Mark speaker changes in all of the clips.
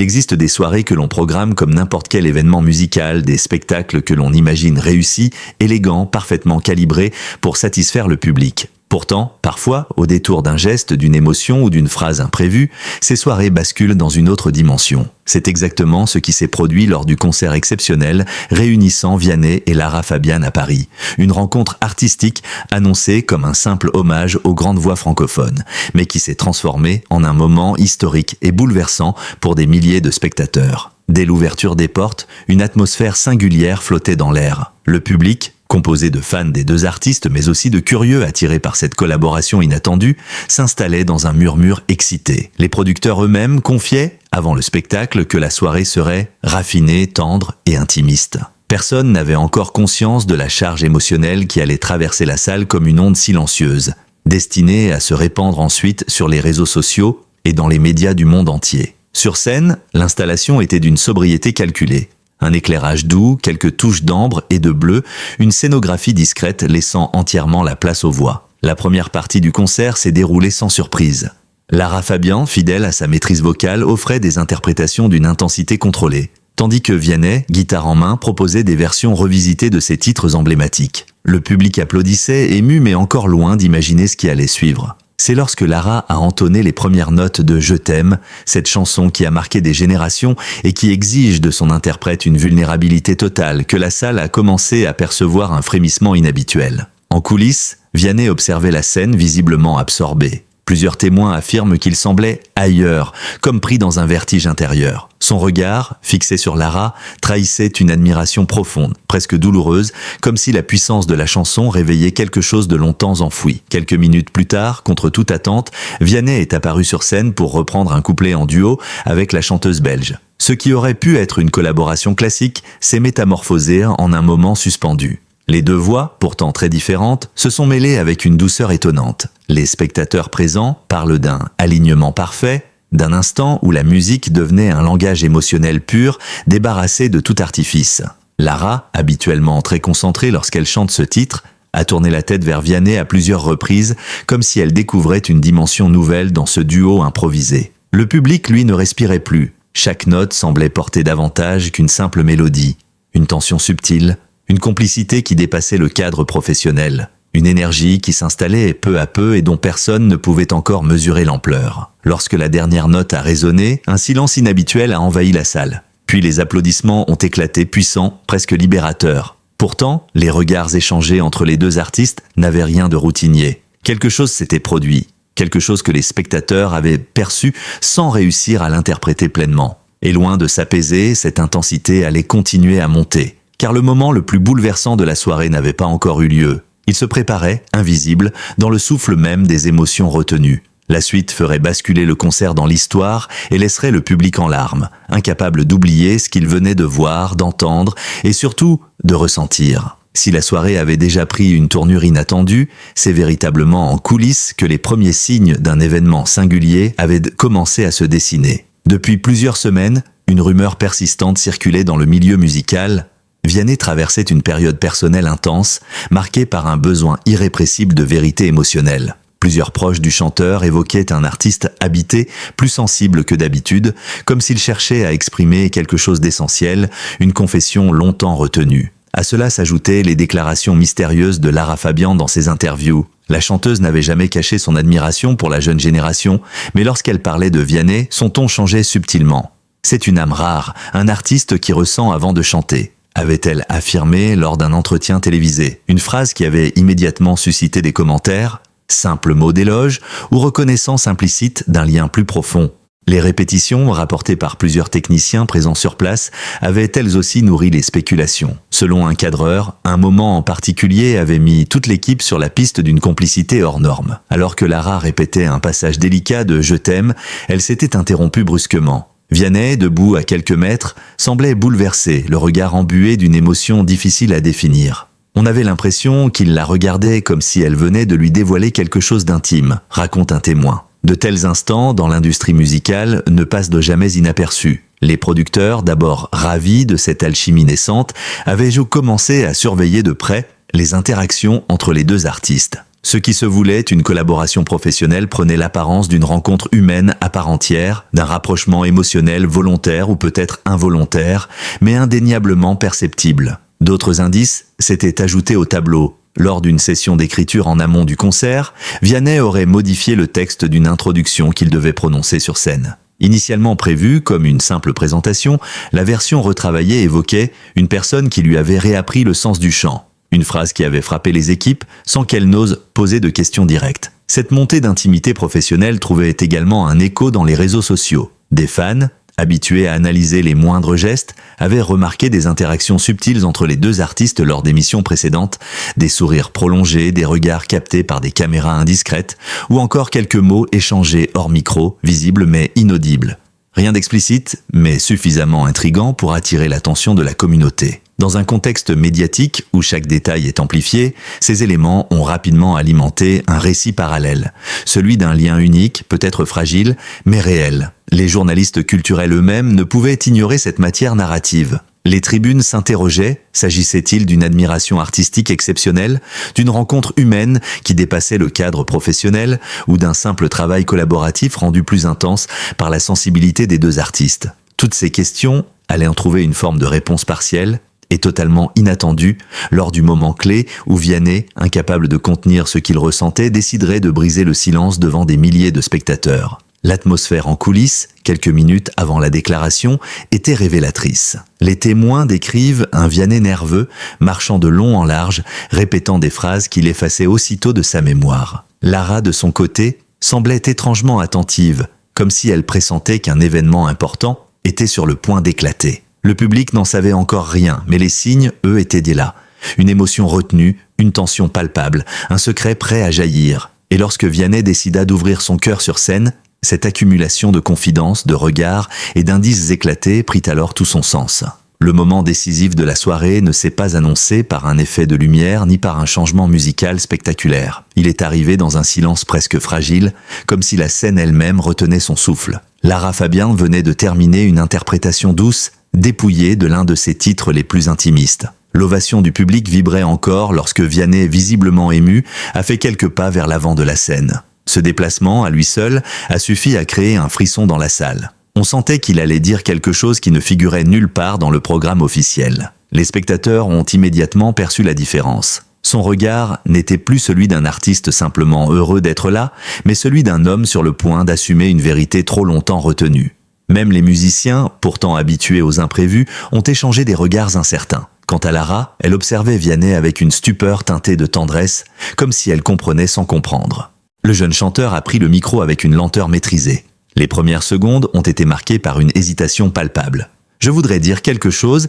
Speaker 1: Il existe des soirées que l'on programme comme n'importe quel événement musical, des spectacles que l'on imagine réussis, élégants, parfaitement calibrés pour satisfaire le public. Pourtant, parfois, au détour d'un geste, d'une émotion ou d'une phrase imprévue, ces soirées basculent dans une autre dimension. C'est exactement ce qui s'est produit lors du concert exceptionnel réunissant Vianney et Lara Fabian à Paris. Une rencontre artistique annoncée comme un simple hommage aux grandes voix francophones, mais qui s'est transformée en un moment historique et bouleversant pour des milliers de spectateurs. Dès l'ouverture des portes, une atmosphère singulière flottait dans l'air. Le public, composé de fans des deux artistes mais aussi de curieux attirés par cette collaboration inattendue, s'installait dans un murmure excité. Les producteurs eux-mêmes confiaient, avant le spectacle, que la soirée serait raffinée, tendre et intimiste. Personne n'avait encore conscience de la charge émotionnelle qui allait traverser la salle comme une onde silencieuse, destinée à se répandre ensuite sur les réseaux sociaux et dans les médias du monde entier. Sur scène, l'installation était d'une sobriété calculée. Un éclairage doux, quelques touches d'ambre et de bleu, une scénographie discrète laissant entièrement la place aux voix. La première partie du concert s'est déroulée sans surprise. Lara Fabian, fidèle à sa maîtrise vocale, offrait des interprétations d'une intensité contrôlée, tandis que Vianney, guitare en main, proposait des versions revisitées de ses titres emblématiques. Le public applaudissait, ému mais encore loin d'imaginer ce qui allait suivre. C'est lorsque Lara a entonné les premières notes de « Je t'aime », cette chanson qui a marqué des générations et qui exige de son interprète une vulnérabilité totale, que la salle a commencé à percevoir un frémissement inhabituel. En coulisses, Vianney observait la scène visiblement absorbé. Plusieurs témoins affirment qu'il semblait ailleurs, comme pris dans un vertige intérieur. Son regard, fixé sur Lara, trahissait une admiration profonde, presque douloureuse, comme si la puissance de la chanson réveillait quelque chose de longtemps enfoui. Quelques minutes plus tard, contre toute attente, Vianney est apparu sur scène pour reprendre un couplet en duo avec la chanteuse belge. Ce qui aurait pu être une collaboration classique s'est métamorphosé en un moment suspendu. Les deux voix, pourtant très différentes, se sont mêlées avec une douceur étonnante. Les spectateurs présents parlent d'un alignement parfait, d'un instant où la musique devenait un langage émotionnel pur, débarrassé de tout artifice. Lara, habituellement très concentrée lorsqu'elle chante ce titre, a tourné la tête vers Vianney à plusieurs reprises, comme si elle découvrait une dimension nouvelle dans ce duo improvisé. Le public, lui, ne respirait plus. Chaque note semblait porter davantage qu'une simple mélodie. Une tension subtile, une complicité qui dépassait le cadre professionnel. Une énergie qui s'installait peu à peu et dont personne ne pouvait encore mesurer l'ampleur. Lorsque la dernière note a résonné, un silence inhabituel a envahi la salle. Puis les applaudissements ont éclaté, puissants, presque libérateurs. Pourtant, les regards échangés entre les deux artistes n'avaient rien de routinier. Quelque chose s'était produit. Quelque chose que les spectateurs avaient perçu sans réussir à l'interpréter pleinement. Et loin de s'apaiser, cette intensité allait continuer à monter. Car le moment le plus bouleversant de la soirée n'avait pas encore eu lieu. Il se préparait, invisible, dans le souffle même des émotions retenues. La suite ferait basculer le concert dans l'histoire et laisserait le public en larmes, incapable d'oublier ce qu'il venait de voir, d'entendre et surtout de ressentir. Si la soirée avait déjà pris une tournure inattendue, c'est véritablement en coulisses que les premiers signes d'un événement singulier avaient commencé à se dessiner. Depuis plusieurs semaines, une rumeur persistante circulait dans le milieu musical. Vianney traversait une période personnelle intense, marquée par un besoin irrépressible de vérité émotionnelle. Plusieurs proches du chanteur évoquaient un artiste habité, plus sensible que d'habitude, comme s'il cherchait à exprimer quelque chose d'essentiel, une confession longtemps retenue. À cela s'ajoutaient les déclarations mystérieuses de Lara Fabian dans ses interviews. La chanteuse n'avait jamais caché son admiration pour la jeune génération, mais lorsqu'elle parlait de Vianney, son ton changeait subtilement. « C'est une âme rare, un artiste qui ressent avant de chanter », avait-elle affirmé lors d'un entretien télévisé. Une phrase qui avait immédiatement suscité des commentaires, simple mot d'éloge ou reconnaissance implicite d'un lien plus profond. Les répétitions, rapportées par plusieurs techniciens présents sur place, avaient elles aussi nourri les spéculations. Selon un cadreur, un moment en particulier avait mis toute l'équipe sur la piste d'une complicité hors norme. Alors que Lara répétait un passage délicat de « Je t'aime », elle s'était interrompue brusquement. Vianney, debout à quelques mètres, semblait bouleversé, le regard embué d'une émotion difficile à définir. On avait l'impression qu'il la regardait comme si elle venait de lui dévoiler quelque chose d'intime, raconte un témoin. De tels instants, dans l'industrie musicale, ne passent de jamais inaperçus. Les producteurs, d'abord ravis de cette alchimie naissante, avaient commencé à surveiller de près les interactions entre les deux artistes. Ce qui se voulait une collaboration professionnelle prenait l'apparence d'une rencontre humaine à part entière, d'un rapprochement émotionnel volontaire ou peut-être involontaire, mais indéniablement perceptible. D'autres indices s'étaient ajoutés au tableau. Lors d'une session d'écriture en amont du concert, Vianney aurait modifié le texte d'une introduction qu'il devait prononcer sur scène. Initialement prévue comme une simple présentation, la version retravaillée évoquait une personne qui lui avait réappris le sens du chant. Une phrase qui avait frappé les équipes sans qu'elles n'osent poser de questions directes. Cette montée d'intimité professionnelle trouvait également un écho dans les réseaux sociaux. Des fans, habitués à analyser les moindres gestes, avaient remarqué des interactions subtiles entre les deux artistes lors d'émissions précédentes, des sourires prolongés, des regards captés par des caméras indiscrètes, ou encore quelques mots échangés hors micro, visibles mais inaudibles. Rien d'explicite, mais suffisamment intriguant pour attirer l'attention de la communauté. Dans un contexte médiatique où chaque détail est amplifié, ces éléments ont rapidement alimenté un récit parallèle, celui d'un lien unique, peut-être fragile, mais réel. Les journalistes culturels eux-mêmes ne pouvaient ignorer cette matière narrative. Les tribunes s'interrogeaient, s'agissait-il d'une admiration artistique exceptionnelle, d'une rencontre humaine qui dépassait le cadre professionnel ou d'un simple travail collaboratif rendu plus intense par la sensibilité des deux artistes. Toutes ces questions allaient en trouver une forme de réponse partielle et totalement inattendue lors du moment clé où Vianney, incapable de contenir ce qu'il ressentait, déciderait de briser le silence devant des milliers de spectateurs. L'atmosphère en coulisses, quelques minutes avant la déclaration, était révélatrice. Les témoins décrivent un Vianney nerveux, marchant de long en large, répétant des phrases qu'il effaçait aussitôt de sa mémoire. Lara, de son côté, semblait étrangement attentive, comme si elle pressentait qu'un événement important était sur le point d'éclater. Le public n'en savait encore rien, mais les signes, eux, étaient là. Une émotion retenue, une tension palpable, un secret prêt à jaillir. Et lorsque Vianney décida d'ouvrir son cœur sur scène, cette accumulation de confidences, de regards et d'indices éclatés prit alors tout son sens. Le moment décisif de la soirée ne s'est pas annoncé par un effet de lumière ni par un changement musical spectaculaire. Il est arrivé dans un silence presque fragile, comme si la scène elle-même retenait son souffle. Lara Fabian venait de terminer une interprétation douce, dépouillée de l'un de ses titres les plus intimistes. L'ovation du public vibrait encore lorsque Vianney, visiblement ému, a fait quelques pas vers l'avant de la scène. Ce déplacement, à lui seul, a suffi à créer un frisson dans la salle. On sentait qu'il allait dire quelque chose qui ne figurait nulle part dans le programme officiel. Les spectateurs ont immédiatement perçu la différence. Son regard n'était plus celui d'un artiste simplement heureux d'être là, mais celui d'un homme sur le point d'assumer une vérité trop longtemps retenue. Même les musiciens, pourtant habitués aux imprévus, ont échangé des regards incertains. Quant à Lara, elle observait Vianney avec une stupeur teintée de tendresse, comme si elle comprenait sans comprendre. Le jeune chanteur a pris le micro avec une lenteur maîtrisée. Les premières secondes ont été marquées par une hésitation palpable. « Je voudrais dire quelque chose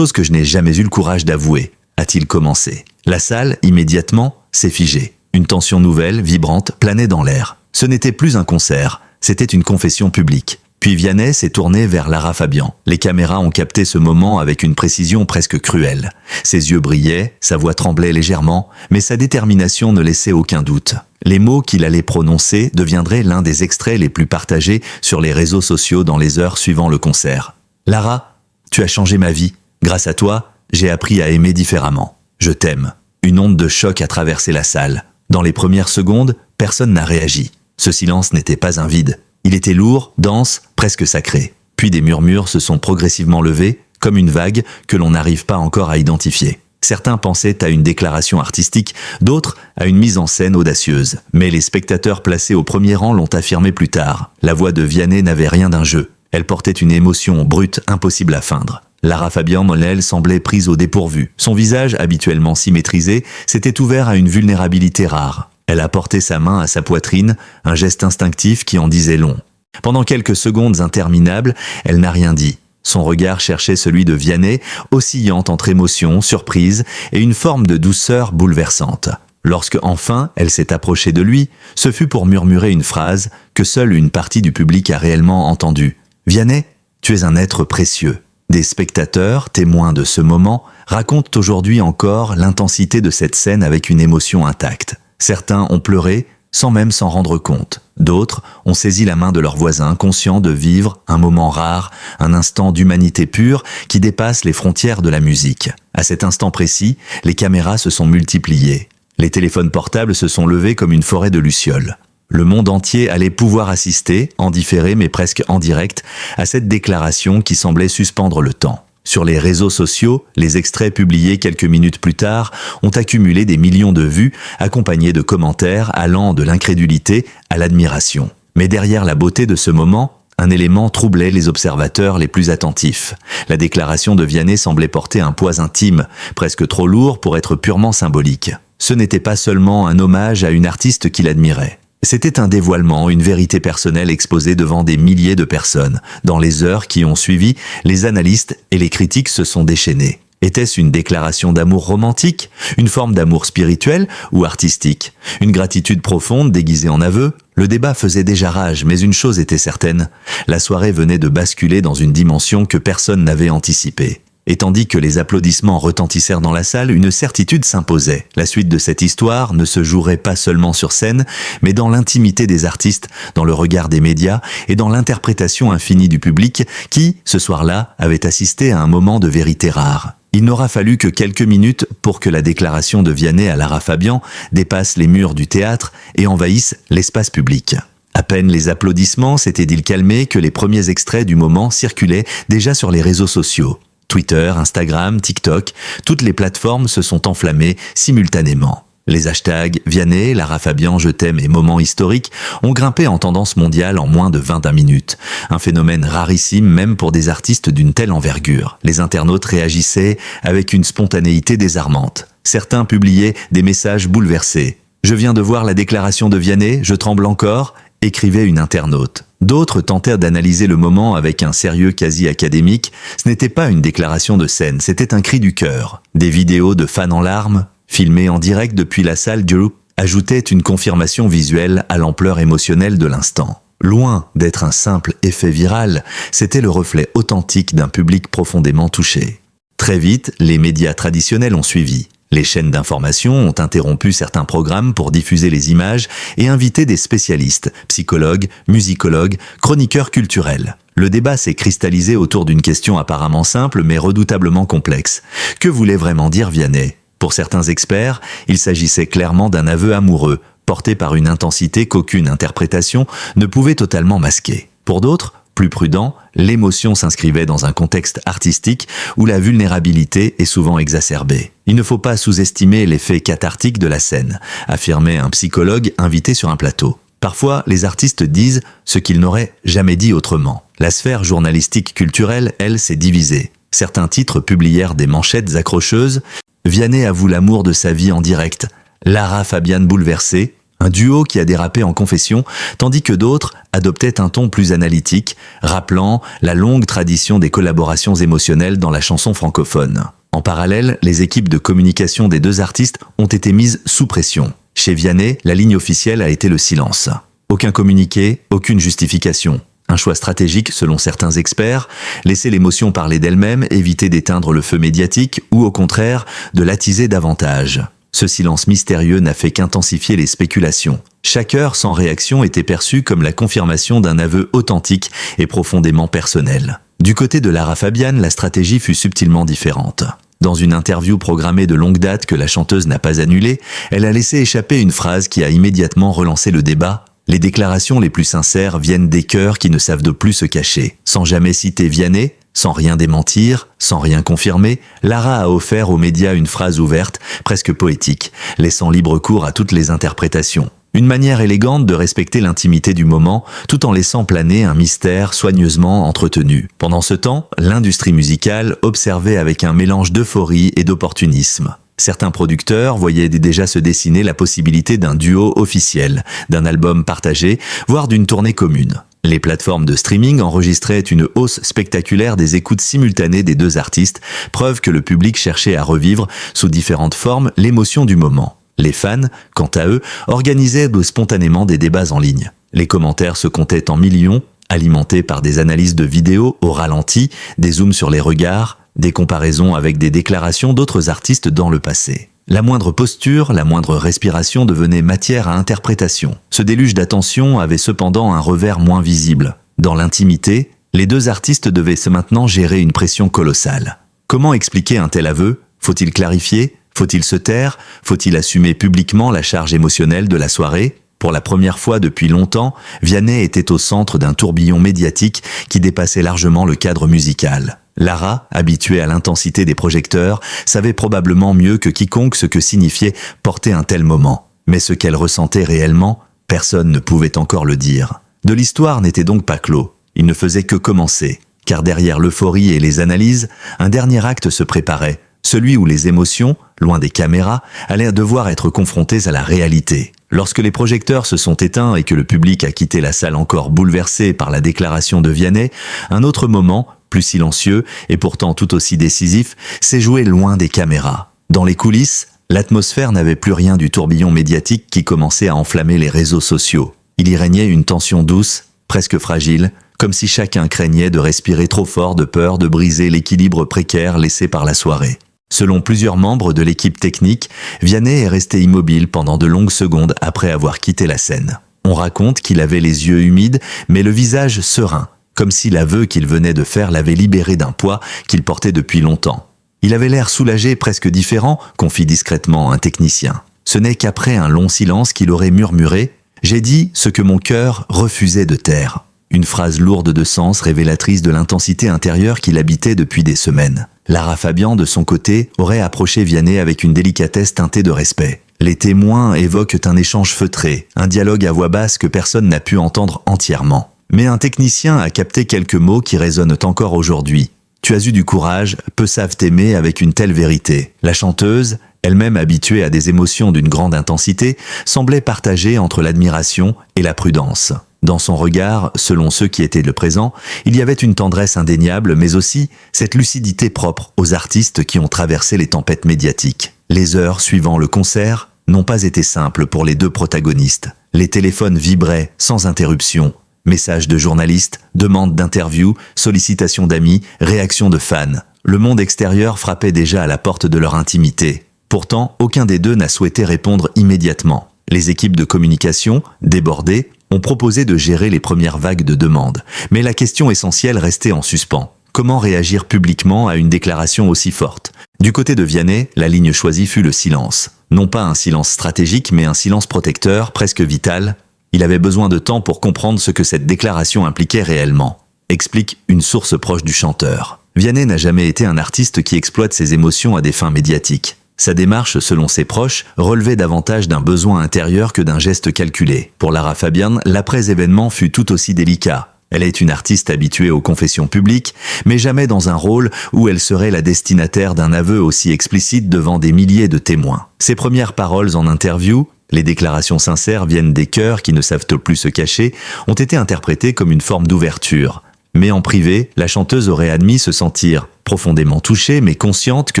Speaker 1: que je n'ai jamais eu le courage d'avouer », a-t-il commencé. La salle, immédiatement, s'est figée. Une tension nouvelle, vibrante, planait dans l'air. Ce n'était plus un concert, c'était une confession publique. Puis Vianney s'est tourné vers Lara Fabian. Les caméras ont capté ce moment avec une précision presque cruelle. Ses yeux brillaient, sa voix tremblait légèrement, mais sa détermination ne laissait aucun doute. Les mots qu'il allait prononcer deviendraient l'un des extraits les plus partagés sur les réseaux sociaux dans les heures suivant le concert. « Lara, tu as changé ma vie. Grâce à toi, j'ai appris à aimer différemment. Je t'aime. » Une onde de choc a traversé la salle. Dans les premières secondes, personne n'a réagi. Ce silence n'était pas un vide. Il était lourd, dense, presque sacré. Puis des murmures se sont progressivement levés, comme une vague que l'on n'arrive pas encore à identifier. Certains pensaient à une déclaration artistique, d'autres à une mise en scène audacieuse. Mais les spectateurs placés au premier rang l'ont affirmé plus tard. La voix de Vianney n'avait rien d'un jeu. Elle portait une émotion brute, impossible à feindre. Lara Fabian, elle, semblait prise au dépourvu. Son visage, habituellement si maîtrisé, s'était ouvert à une vulnérabilité rare. Elle a porté sa main à sa poitrine, un geste instinctif qui en disait long. Pendant quelques secondes interminables, elle n'a rien dit. Son regard cherchait celui de Vianney, oscillant entre émotion, surprise et une forme de douceur bouleversante. Lorsque enfin elle s'est approchée de lui, ce fut pour murmurer une phrase que seule une partie du public a réellement entendue. « Vianney, tu es un être précieux. » Des spectateurs, témoins de ce moment, racontent aujourd'hui encore l'intensité de cette scène avec une émotion intacte. Certains ont pleuré, sans même s'en rendre compte. D'autres ont saisi la main de leur voisin, conscients de vivre un moment rare, un instant d'humanité pure qui dépasse les frontières de la musique. À cet instant précis, les caméras se sont multipliées. Les téléphones portables se sont levés comme une forêt de lucioles. Le monde entier allait pouvoir assister, en différé mais presque en direct, à cette déclaration qui semblait suspendre le temps. Sur les réseaux sociaux, les extraits publiés quelques minutes plus tard ont accumulé des millions de vues, accompagnés de commentaires allant de l'incrédulité à l'admiration. Mais derrière la beauté de ce moment, un élément troublait les observateurs les plus attentifs. La déclaration de Vianney semblait porter un poids intime, presque trop lourd pour être purement symbolique. Ce n'était pas seulement un hommage à une artiste qu'il admirait. C'était un dévoilement, une vérité personnelle exposée devant des milliers de personnes. Dans les heures qui ont suivi, les analystes et les critiques se sont déchaînés. Était-ce une déclaration d'amour romantique, une forme d'amour spirituel ou artistique, une gratitude profonde déguisée en aveu? Le débat faisait déjà rage, mais une chose était certaine, la soirée venait de basculer dans une dimension que personne n'avait anticipée. Et tandis que les applaudissements retentissèrent dans la salle, une certitude s'imposait. La suite de cette histoire ne se jouerait pas seulement sur scène, mais dans l'intimité des artistes, dans le regard des médias et dans l'interprétation infinie du public qui, ce soir-là, avait assisté à un moment de vérité rare. Il n'aura fallu que quelques minutes pour que la déclaration de Vianney à Lara Fabian dépasse les murs du théâtre et envahisse l'espace public. À peine les applaudissements s'étaient-ils calmés que les premiers extraits du moment circulaient déjà sur les réseaux sociaux. Twitter, Instagram, TikTok, toutes les plateformes se sont enflammées simultanément. Les hashtags Vianney, Lara Fabian, je t'aime et moments historiques ont grimpé en tendance mondiale en moins de 21 minutes. Un phénomène rarissime même pour des artistes d'une telle envergure. Les internautes réagissaient avec une spontanéité désarmante. Certains publiaient des messages bouleversés. « Je viens de voir la déclaration de Vianney, je tremble encore », écrivait une internaute. D'autres tentèrent d'analyser le moment avec un sérieux quasi académique. Ce n'était pas une déclaration de scène, c'était un cri du cœur. Des vidéos de fans en larmes, filmées en direct depuis la salle du ajoutaient une confirmation visuelle à l'ampleur émotionnelle de l'instant. Loin d'être un simple effet viral, c'était le reflet authentique d'un public profondément touché. Très vite, les médias traditionnels ont suivi. Les chaînes d'information ont interrompu certains programmes pour diffuser les images et inviter des spécialistes, psychologues, musicologues, chroniqueurs culturels. Le débat s'est cristallisé autour d'une question apparemment simple mais redoutablement complexe. Que voulait vraiment dire Vianney ? Pour certains experts, il s'agissait clairement d'un aveu amoureux, porté par une intensité qu'aucune interprétation ne pouvait totalement masquer. Pour d'autres, plus prudents, l'émotion s'inscrivait dans un contexte artistique où la vulnérabilité est souvent exacerbée. Il ne faut pas sous-estimer l'effet cathartique de la scène, affirmait un psychologue invité sur un plateau. Parfois, les artistes disent ce qu'ils n'auraient jamais dit autrement. La sphère journalistique culturelle, elle, s'est divisée. Certains titres publièrent des manchettes accrocheuses. Vianney avoue l'amour de sa vie en direct. Lara Fabian bouleversée. Un duo qui a dérapé en confession, tandis que d'autres adoptaient un ton plus analytique, rappelant la longue tradition des collaborations émotionnelles dans la chanson francophone. En parallèle, les équipes de communication des deux artistes ont été mises sous pression. Chez Vianney, la ligne officielle a été le silence. Aucun communiqué, aucune justification. Un choix stratégique selon certains experts, laisser l'émotion parler d'elle-même, éviter d'éteindre le feu médiatique ou au contraire, de l'attiser davantage. Ce silence mystérieux n'a fait qu'intensifier les spéculations. Chaque heure sans réaction était perçue comme la confirmation d'un aveu authentique et profondément personnel. Du côté de Lara Fabian, la stratégie fut subtilement différente. Dans une interview programmée de longue date que la chanteuse n'a pas annulée, elle a laissé échapper une phrase qui a immédiatement relancé le débat. Les déclarations les plus sincères viennent des cœurs qui ne savent de plus se cacher. Sans jamais citer Vianney, sans rien démentir, sans rien confirmer, Lara a offert aux médias une phrase ouverte, presque poétique, laissant libre cours à toutes les interprétations. Une manière élégante de respecter l'intimité du moment, tout en laissant planer un mystère soigneusement entretenu. Pendant ce temps, l'industrie musicale observait avec un mélange d'euphorie et d'opportunisme. Certains producteurs voyaient déjà se dessiner la possibilité d'un duo officiel, d'un album partagé, voire d'une tournée commune. Les plateformes de streaming enregistraient une hausse spectaculaire des écoutes simultanées des deux artistes, preuve que le public cherchait à revivre, sous différentes formes, l'émotion du moment. Les fans, quant à eux, organisaient spontanément des débats en ligne. Les commentaires se comptaient en millions, alimentés par des analyses de vidéos au ralenti, des zooms sur les regards, des comparaisons avec des déclarations d'autres artistes dans le passé. La moindre posture, la moindre respiration devenait matière à interprétation. Ce déluge d'attention avait cependant un revers moins visible. Dans l'intimité, les deux artistes devaient maintenant gérer une pression colossale. Comment expliquer un tel aveu ? Faut-il clarifier ? Faut-il se taire? Faut-il assumer publiquement la charge émotionnelle de la soirée? Pour la première fois depuis longtemps, Vianney était au centre d'un tourbillon médiatique qui dépassait largement le cadre musical. Lara, habituée à l'intensité des projecteurs, savait probablement mieux que quiconque ce que signifiait porter un tel moment. Mais ce qu'elle ressentait réellement, personne ne pouvait encore le dire. De l'histoire n'était donc pas clos. Il ne faisait que commencer. Car derrière l'euphorie et les analyses, un dernier acte se préparait, celui où les émotions, loin des caméras, allaient devoir être confrontées à la réalité. Lorsque les projecteurs se sont éteints et que le public a quitté la salle encore bouleversé par la déclaration de Vianney, un autre moment, plus silencieux et pourtant tout aussi décisif, s'est joué loin des caméras. Dans les coulisses, l'atmosphère n'avait plus rien du tourbillon médiatique qui commençait à enflammer les réseaux sociaux. Il y régnait une tension douce, presque fragile, comme si chacun craignait de respirer trop fort de peur de briser l'équilibre précaire laissé par la soirée. Selon plusieurs membres de l'équipe technique, Vianney est resté immobile pendant de longues secondes après avoir quitté la scène. On raconte qu'il avait les yeux humides, mais le visage serein, comme si l'aveu qu'il venait de faire l'avait libéré d'un poids qu'il portait depuis longtemps. Il avait l'air soulagé, presque différent, confie discrètement un technicien. Ce n'est qu'après un long silence qu'il aurait murmuré « J'ai dit ce que mon cœur refusait de taire ». Une phrase lourde de sens révélatrice de l'intensité intérieure qu'il habitait depuis des semaines. Lara Fabian, de son côté, aurait approché Vianney avec une délicatesse teintée de respect. Les témoins évoquent un échange feutré, un dialogue à voix basse que personne n'a pu entendre entièrement. Mais un technicien a capté quelques mots qui résonnent encore aujourd'hui. « Tu as eu du courage, peu savent t'aimer avec une telle vérité ». La chanteuse, elle-même habituée à des émotions d'une grande intensité, semblait partagée entre l'admiration et la prudence. Dans son regard, selon ceux qui étaient le présent, il y avait une tendresse indéniable, mais aussi cette lucidité propre aux artistes qui ont traversé les tempêtes médiatiques. Les heures suivant le concert n'ont pas été simples pour les deux protagonistes. Les téléphones vibraient sans interruption. Messages de journalistes, demandes d'interviews, sollicitations d'amis, réactions de fans. Le monde extérieur frappait déjà à la porte de leur intimité. Pourtant, aucun des deux n'a souhaité répondre immédiatement. Les équipes de communication, débordées, ont proposé de gérer les premières vagues de demandes. Mais la question essentielle restait en suspens. Comment réagir publiquement à une déclaration aussi forte? Du côté de Vianney, la ligne choisie fut le silence. Non pas un silence stratégique, mais un silence protecteur, presque vital. Il avait besoin de temps pour comprendre ce que cette déclaration impliquait réellement, explique une source proche du chanteur. Vianney n'a jamais été un artiste qui exploite ses émotions à des fins médiatiques. Sa démarche, selon ses proches, relevait davantage d'un besoin intérieur que d'un geste calculé. Pour Lara Fabian, l'après-événement fut tout aussi délicat. Elle est une artiste habituée aux confessions publiques, mais jamais dans un rôle où elle serait la destinataire d'un aveu aussi explicite devant des milliers de témoins. Ses premières paroles en interview, les déclarations sincères viennent des cœurs qui ne savent plus se cacher, ont été interprétées comme une forme d'ouverture. Mais en privé, la chanteuse aurait admis se sentir profondément touchée, mais consciente que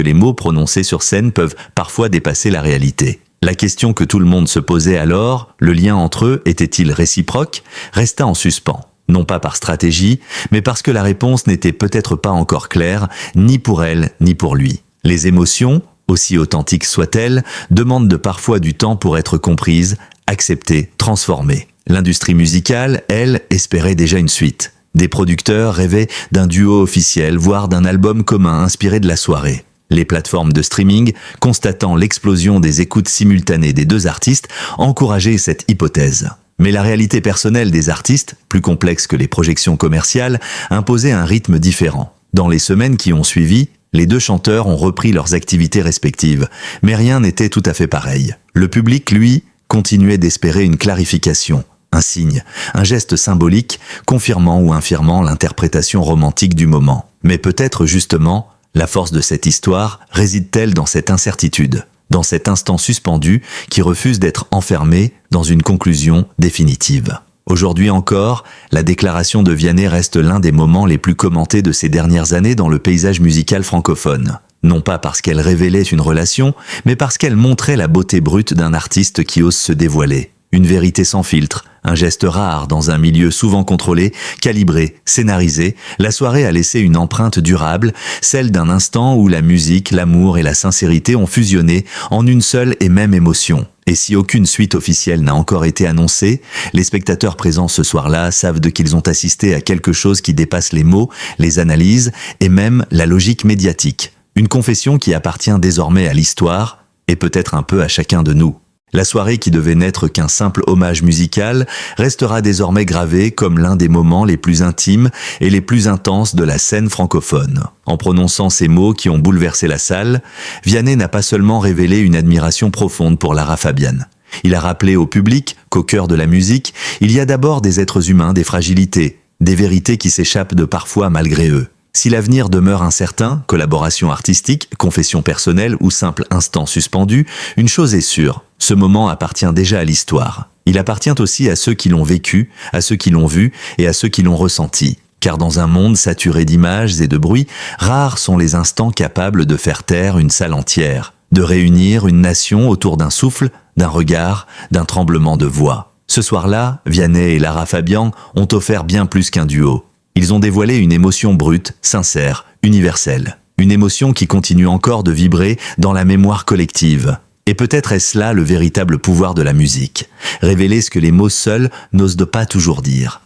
Speaker 1: les mots prononcés sur scène peuvent parfois dépasser la réalité. La question que tout le monde se posait alors, le lien entre eux était-il réciproque, resta en suspens. Non pas par stratégie, mais parce que la réponse n'était peut-être pas encore claire, ni pour elle, ni pour lui. Les émotions, aussi authentiques soient-elles, demandent parfois du temps pour être comprises, acceptées, transformées. L'industrie musicale, elle, espérait déjà une suite. Des producteurs rêvaient d'un duo officiel, voire d'un album commun inspiré de la soirée. Les plateformes de streaming, constatant l'explosion des écoutes simultanées des deux artistes, encourageaient cette hypothèse. Mais la réalité personnelle des artistes, plus complexe que les projections commerciales, imposait un rythme différent. Dans les semaines qui ont suivi, les deux chanteurs ont repris leurs activités respectives, mais rien n'était tout à fait pareil. Le public, lui, continuait d'espérer une clarification. Un signe, un geste symbolique, confirmant ou infirmant l'interprétation romantique du moment. Mais peut-être justement, la force de cette histoire réside-t-elle dans cette incertitude, dans cet instant suspendu qui refuse d'être enfermé dans une conclusion définitive. Aujourd'hui encore, la déclaration de Vianney reste l'un des moments les plus commentés de ces dernières années dans le paysage musical francophone. Non pas parce qu'elle révélait une relation, mais parce qu'elle montrait la beauté brute d'un artiste qui ose se dévoiler. Une vérité sans filtre, un geste rare dans un milieu souvent contrôlé, calibré, scénarisé, la soirée a laissé une empreinte durable, celle d'un instant où la musique, l'amour et la sincérité ont fusionné en une seule et même émotion. Et si aucune suite officielle n'a encore été annoncée, les spectateurs présents ce soir-là savent qu'ils ont assisté à quelque chose qui dépasse les mots, les analyses et même la logique médiatique. Une confession qui appartient désormais à l'histoire, et peut-être un peu à chacun de nous. La soirée qui devait n'être qu'un simple hommage musical restera désormais gravée comme l'un des moments les plus intimes et les plus intenses de la scène francophone. En prononçant ces mots qui ont bouleversé la salle, Vianney n'a pas seulement révélé une admiration profonde pour Lara Fabian. Il a rappelé au public qu'au cœur de la musique, il y a d'abord des êtres humains, des fragilités, des vérités qui s'échappent de parfois malgré eux. Si l'avenir demeure incertain, collaboration artistique, confession personnelle ou simple instant suspendu, une chose est sûre, ce moment appartient déjà à l'histoire. Il appartient aussi à ceux qui l'ont vécu, à ceux qui l'ont vu et à ceux qui l'ont ressenti. Car dans un monde saturé d'images et de bruits, rares sont les instants capables de faire taire une salle entière, de réunir une nation autour d'un souffle, d'un regard, d'un tremblement de voix. Ce soir-là, Vianney et Lara Fabian ont offert bien plus qu'un duo. Ils ont dévoilé une émotion brute, sincère, universelle. Une émotion qui continue encore de vibrer dans la mémoire collective. Et peut-être est-ce là le véritable pouvoir de la musique. Révéler ce que les mots seuls n'osent pas toujours dire.